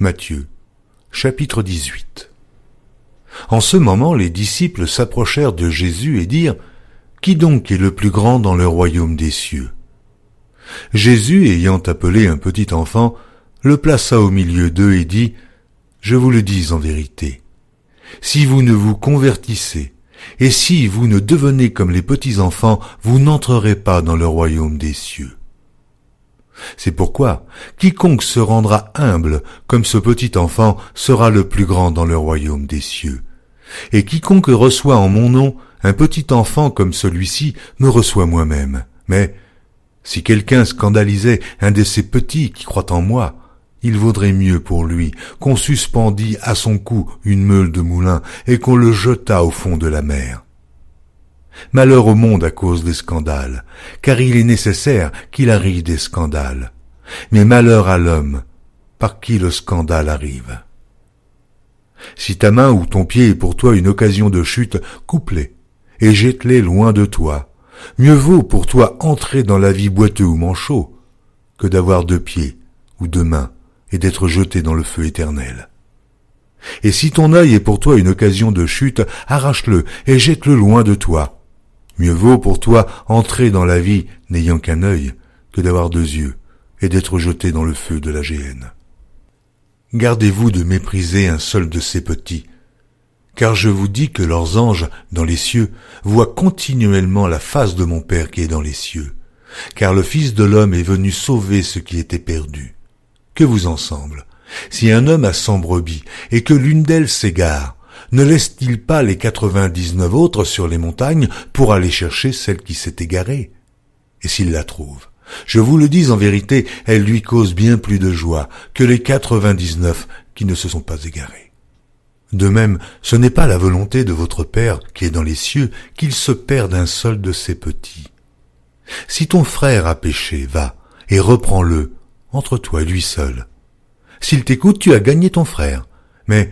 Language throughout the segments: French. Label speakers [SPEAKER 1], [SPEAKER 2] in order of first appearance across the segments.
[SPEAKER 1] Matthieu, chapitre 18. En ce moment, les disciples s'approchèrent de Jésus et dirent : « Qui donc est le plus grand dans le royaume des cieux ?» Jésus, ayant appelé un petit enfant, le plaça au milieu d'eux et dit : « Je vous le dis en vérité, si vous ne vous convertissez, et si vous ne devenez comme les petits enfants, vous n'entrerez pas dans le royaume des cieux. C'est pourquoi quiconque se rendra humble comme ce petit enfant sera le plus grand dans le royaume des cieux. Et quiconque reçoit en mon nom un petit enfant comme celui-ci me reçoit moi-même. Mais si quelqu'un scandalisait un de ces petits qui croient en moi, il vaudrait mieux pour lui qu'on suspendît à son cou une meule de moulin et qu'on le jetât au fond de la mer. Malheur au monde à cause des scandales, car il est nécessaire qu'il arrive des scandales. Mais malheur à l'homme par qui le scandale arrive. Si ta main ou ton pied est pour toi une occasion de chute, coupe-les et jette-les loin de toi. Mieux vaut pour toi entrer dans la vie boiteux ou manchot que d'avoir 2 pieds ou 2 mains et d'être jeté dans le feu éternel. Et si ton œil est pour toi une occasion de chute, arrache-le et jette-le loin de toi. Mieux vaut pour toi entrer dans la vie n'ayant qu'un œil que d'avoir 2 yeux et d'être jeté dans le feu de la géhenne. Gardez-vous de mépriser un seul de ces petits, car je vous dis que leurs anges dans les cieux voient continuellement la face de mon Père qui est dans les cieux, car le Fils de l'homme est venu sauver ce qui était perdu. Que vous en semble, si un homme a 100 brebis et que l'une d'elles s'égare, ne laisse-t-il pas les 99 autres sur les montagnes pour aller chercher celle qui s'est égarée? Et s'il la trouve, je vous le dis en vérité, elle lui cause bien plus de joie que les 99 qui ne se sont pas égarés. De même, ce n'est pas la volonté de votre Père qui est dans les cieux qu'il se perde un seul de ses petits. Si ton frère a péché, va et reprends-le entre toi et lui seul. S'il t'écoute, tu as gagné ton frère. Mais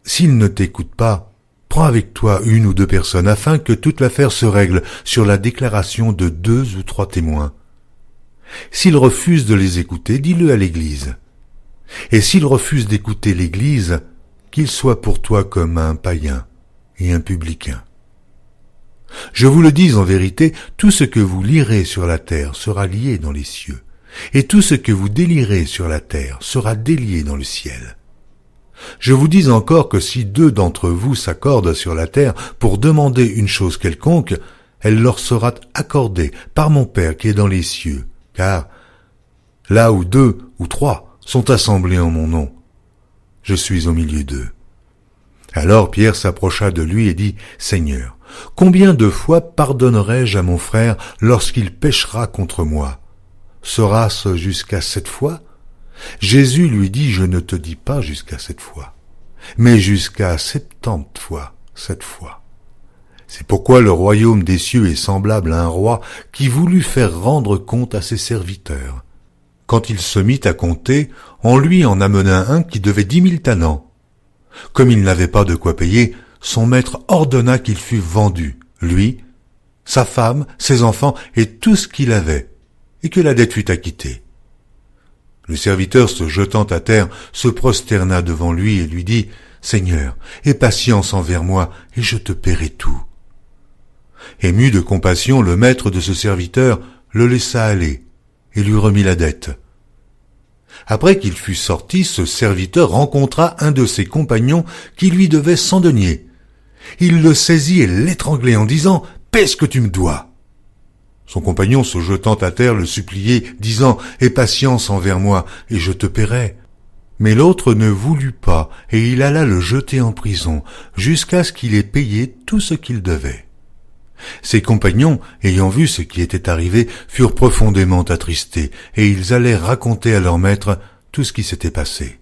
[SPEAKER 1] s'il ne t'écoute pas, prends avec toi 1 ou 2 personnes afin que toute l'affaire se règle sur la déclaration de 2 ou 3 témoins. S'il refuse de les écouter, dis-le à l'Église. Et s'il refuse d'écouter l'Église, qu'il soit pour toi comme un païen et un publicain. Je vous le dis en vérité, tout ce que vous lirez sur la terre sera lié dans les cieux, et tout ce que vous délierez sur la terre sera délié dans le ciel. Je vous dis encore que si 2 d'entre vous s'accordent sur la terre pour demander une chose quelconque, elle leur sera accordée par mon Père qui est dans les cieux, car là où 2 ou 3 sont assemblés en mon nom, je suis au milieu d'eux. Alors Pierre s'approcha de lui et dit : Seigneur, combien de fois pardonnerai-je à mon frère lorsqu'il péchera contre moi? Sera-ce jusqu'à 7 fois? Jésus lui dit : Je ne te dis pas jusqu'à 7 fois, mais jusqu'à 70 fois 7 fois. C'est pourquoi le royaume des cieux est semblable à un roi qui voulut faire rendre compte à ses serviteurs. Quand il se mit à compter, on lui en amena un qui devait 10 000 talents. Comme il n'avait pas de quoi payer, son maître ordonna qu'il fût vendu, lui, sa femme, ses enfants et tout ce qu'il avait, et que la dette fût acquittée. Le serviteur, se jetant à terre, se prosterna devant lui et lui dit : Seigneur, aie patience envers moi, et je te paierai tout. Ému de compassion, le maître de ce serviteur le laissa aller et lui remit la dette. Après qu'il fut sorti, ce serviteur rencontra un de ses compagnons qui lui devait 100 deniers. Il le saisit et l'étranglait en disant : Paie ce que tu me dois. Son compagnon, se jetant à terre, le suppliait, disant : Aie patience envers moi, et je te paierai. Mais l'autre ne voulut pas, et il alla le jeter en prison, jusqu'à ce qu'il ait payé tout ce qu'il devait. Ses compagnons, ayant vu ce qui était arrivé, furent profondément attristés, et ils allèrent raconter à leur maître tout ce qui s'était passé.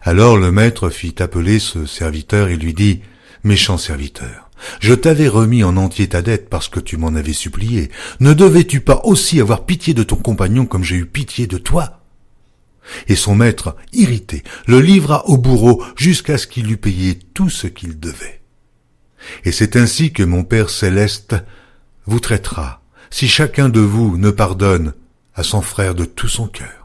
[SPEAKER 1] Alors le maître fit appeler ce serviteur et lui dit : Méchant serviteur, je t'avais remis en entier ta dette parce que tu m'en avais supplié. Ne devais-tu pas aussi avoir pitié de ton compagnon comme j'ai eu pitié de toi ? Et son maître, irrité, le livra au bourreau jusqu'à ce qu'il eût payé tout ce qu'il devait. Et c'est ainsi que mon Père céleste vous traitera, si chacun de vous ne pardonne à son frère de tout son cœur.